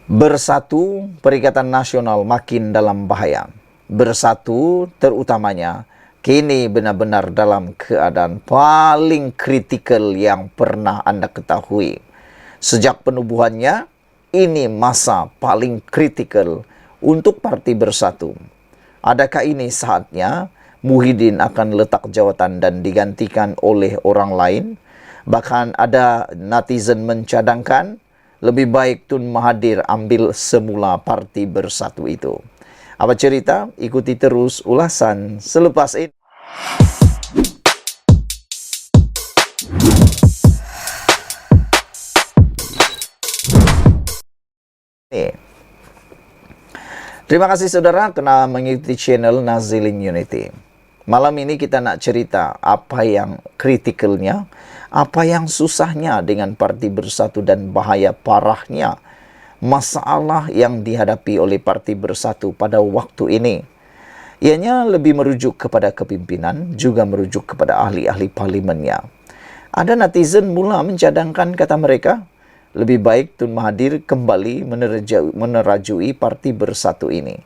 Bersatu, Perikatan Nasional makin dalam bahaya. Bersatu, terutamanya, kini benar-benar dalam keadaan paling kritikal yang pernah Anda ketahui. Sejak penubuhannya, ini masa paling kritikal untuk Parti Bersatu. Adakah ini saatnya Muhyiddin akan letak jawatan dan digantikan oleh orang lain? Bahkan ada netizen mencadangkan lebih baik Tun Mahathir ambil semula Parti Bersatu itu. Apa cerita? Ikuti terus ulasan selepas ini. Terima kasih saudara kena mengikuti channel Nazilin Unity. Malam ini kita nak cerita apa yang kritikalnya, apa yang susahnya dengan Parti Bersatu dan bahaya parahnya masalah yang dihadapi oleh Parti Bersatu pada waktu ini. Ianya lebih merujuk kepada kepimpinan, juga merujuk kepada ahli-ahli parlimennya. Ada netizen mula mencadangkan, kata mereka, lebih baik Tun Mahathir kembali menerajui Parti Bersatu ini.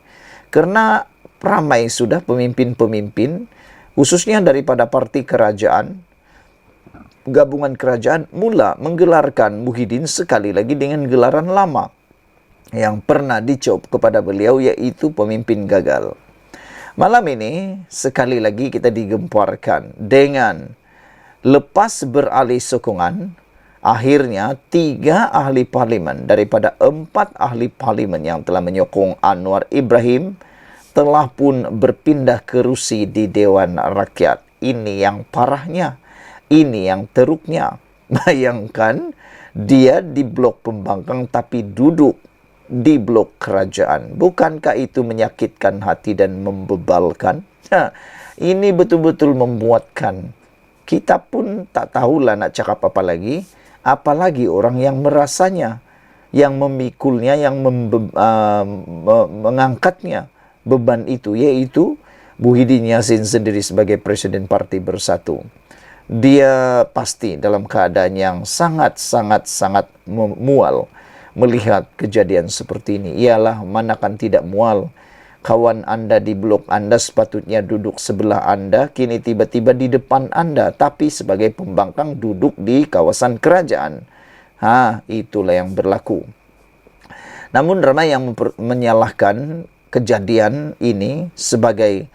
Karena ramai sudah pemimpin-pemimpin, khususnya daripada parti kerajaan, gabungan kerajaan, mula menggelarkan Muhyiddin sekali lagi dengan gelaran lama yang pernah dicop kepada beliau, yaitu pemimpin gagal. Malam ini sekali lagi kita digemparkan dengan lepas beralih sokongan, akhirnya 3 ahli parlimen daripada 4 ahli parlimen yang telah menyokong Anwar Ibrahim telah pun berpindah kerusi di Dewan Rakyat. Ini yang parahnya, ini yang teruknya. Bayangkan dia di blok pembangkang tapi duduk di blok kerajaan. Bukankah itu menyakitkan hati dan membebalkan? Ini betul-betul membuatkan kita pun tak tahulah nak cakap apa lagi. Apalagi orang yang merasanya, yang memikulnya, yang mengangkatnya beban itu, yaitu Muhyiddin Yassin sendiri sebagai Presiden Parti Bersatu. Dia pasti dalam keadaan yang sangat mual melihat kejadian seperti ini. Ialah manakan tidak mual. Kawan Anda di blok Anda sepatutnya duduk sebelah Anda, kini tiba-tiba di depan Anda, tapi sebagai pembangkang duduk di kawasan kerajaan. Itulah yang berlaku. Namun ramai yang menyalahkan kejadian ini sebagai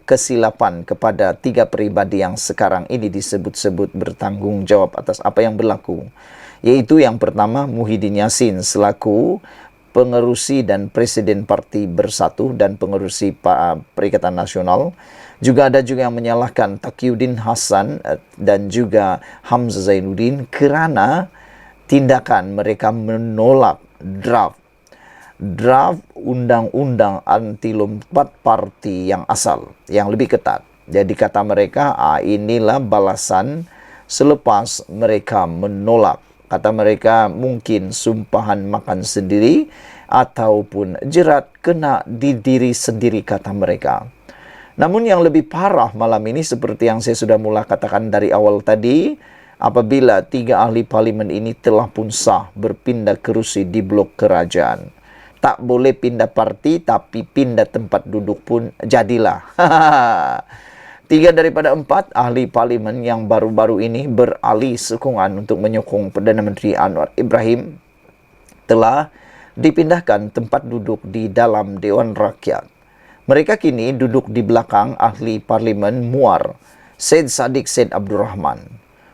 kesilapan kepada 3 pribadi yang sekarang ini disebut-sebut bertanggung jawab atas apa yang berlaku. Yaitu yang pertama Muhyiddin Yassin selaku pengerusi dan Presiden Parti Bersatu dan pengerusi Perikatan Nasional. Juga ada juga yang menyalahkan Taqiyuddin Hasan dan juga Hamzah Zainuddin kerana tindakan mereka menolak draft undang-undang anti lompat parti yang asal, yang lebih ketat. Jadi kata mereka, inilah balasan selepas mereka menolak. Kata mereka mungkin sumpahan makan sendiri ataupun jerat kena di diri sendiri, kata mereka. Namun yang lebih parah malam ini seperti yang saya sudah mula katakan dari awal tadi, apabila 3 ahli parlimen ini telah pun sah berpindah kerusi di blok kerajaan. Tak boleh pindah parti, tapi pindah tempat duduk pun jadilah. 3 daripada 4 ahli parlimen yang baru-baru ini beralih sokongan untuk menyokong Perdana Menteri Anwar Ibrahim telah dipindahkan tempat duduk di dalam Dewan Rakyat. Mereka kini duduk di belakang ahli parlimen Muar, Syed Saddiq Syed Abdul Rahman.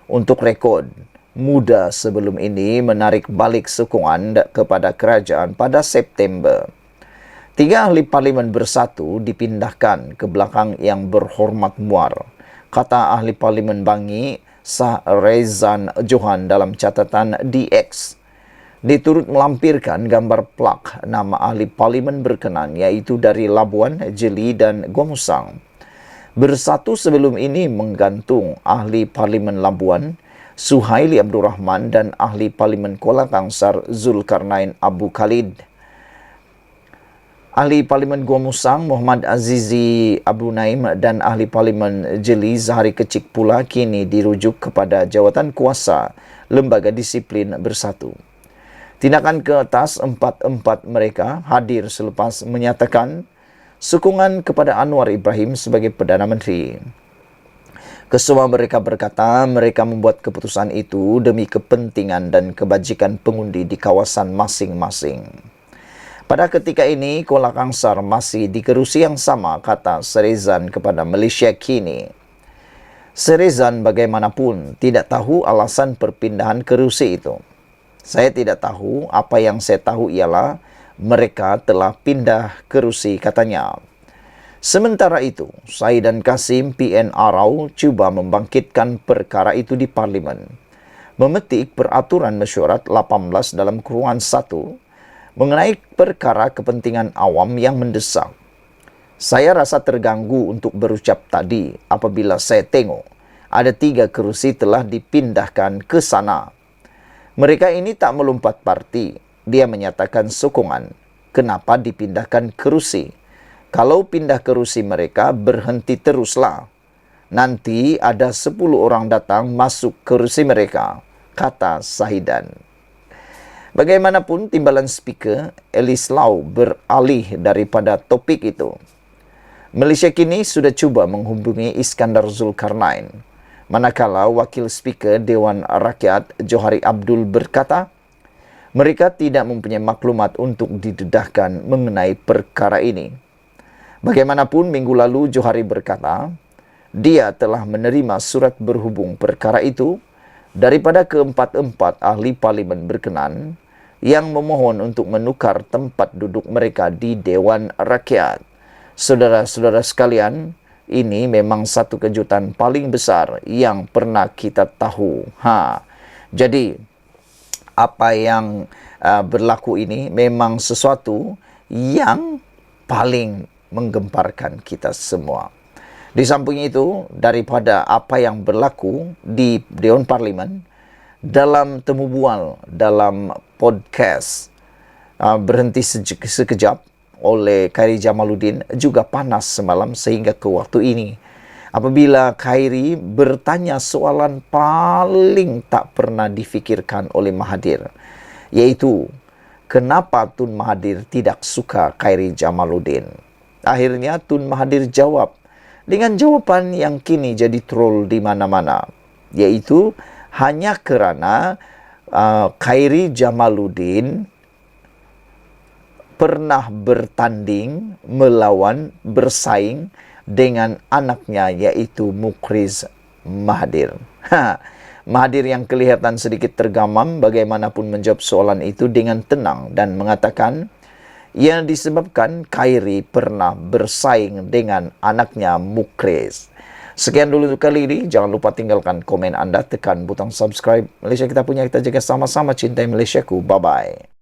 Untuk rekod, muda sebelum ini menarik balik sokongan kepada kerajaan pada September. 3 ahli parlimen Bersatu dipindahkan ke belakang yang berhormat Muar, kata ahli parlimen Bangi Sah Rezan Johan dalam catatan DX. Diturut melampirkan gambar plak nama ahli parlimen berkenan, yaitu dari Labuan, Jeli dan Gomusang. Bersatu sebelum ini menggantung ahli parlimen Labuan Suhaili Abdul Rahman dan ahli parlimen Kuala Kangsar Zulkarnain Abu Khalid. Ahli parlimen Gomusang Muhammad Azizi Abu Naim dan ahli parlimen Jeli Zahari Kecik pula kini dirujuk kepada jawatan kuasa Lembaga Disiplin Bersatu. Tindakan ke atas empat-empat mereka hadir selepas menyatakan sokongan kepada Anwar Ibrahim sebagai Perdana Menteri. Kesemua mereka berkata mereka membuat keputusan itu demi kepentingan dan kebajikan pengundi di kawasan masing-masing. Pada ketika ini, Kuala Kangsar masih di kerusi yang sama, kata Serizan kepada Malaysia Kini. Serizan bagaimanapun tidak tahu alasan perpindahan kerusi itu. Saya tidak tahu, apa yang saya tahu ialah mereka telah pindah kerusi, katanya. Sementara itu, Saidan Kasim PN Arau cuba membangkitkan perkara itu di Parlimen. Memetik peraturan mesyuarat 18 dalam kurungan 1 mengenai perkara kepentingan awam yang mendesak. Saya rasa terganggu untuk berucap tadi apabila saya tengok ada 3 kerusi telah dipindahkan ke sana. Mereka ini tak melompat parti. Dia menyatakan sokongan. Kenapa dipindahkan kerusi? Kalau pindah kerusi mereka, berhenti teruslah. Nanti ada 10 orang datang masuk kerusi mereka, kata Sahidan. Bagaimanapun, timbalan speaker Alice Lau beralih daripada topik itu. Malaysia Kini sudah cuba menghubungi Iskandar Zulkarnain. Manakala Wakil Speaker Dewan Rakyat Johari Abdul berkata, mereka tidak mempunyai maklumat untuk didedahkan mengenai perkara ini. Bagaimanapun, minggu lalu Johari berkata, dia telah menerima surat berhubung perkara itu daripada keempat-empat ahli parlimen berkenan yang memohon untuk menukar tempat duduk mereka di Dewan Rakyat. Saudara-saudara sekalian, ini memang satu kejutan paling besar yang pernah kita tahu. Jadi, apa yang berlaku ini memang sesuatu yang paling menggemparkan kita semua. Di samping itu, daripada apa yang berlaku di Dewan Parlimen, dalam temu bual, dalam podcast Berhenti Sekejap oleh Khairi Jamaluddin juga panas semalam sehingga ke waktu ini. Apabila Khairi bertanya soalan paling tak pernah difikirkan oleh Mahathir, yaitu kenapa Tun Mahathir tidak suka Khairi Jamaluddin. Akhirnya Tun Mahathir jawab dengan jawapan yang kini jadi troll di mana-mana, yaitu hanya kerana Khairi Jamaluddin pernah bertanding, melawan, bersaing dengan anaknya yaitu Muqriz Mahathir. Mahathir yang kelihatan sedikit tergamam bagaimanapun menjawab soalan itu dengan tenang dan mengatakan yang disebabkan Khairi pernah bersaing dengan anaknya Muqriz. Sekian dulu untuk kali ini. Jangan lupa tinggalkan komen anda, tekan butang subscribe. Malaysia kita punya, kita jaga sama-sama. Cintai Malaysiaku. Bye-bye.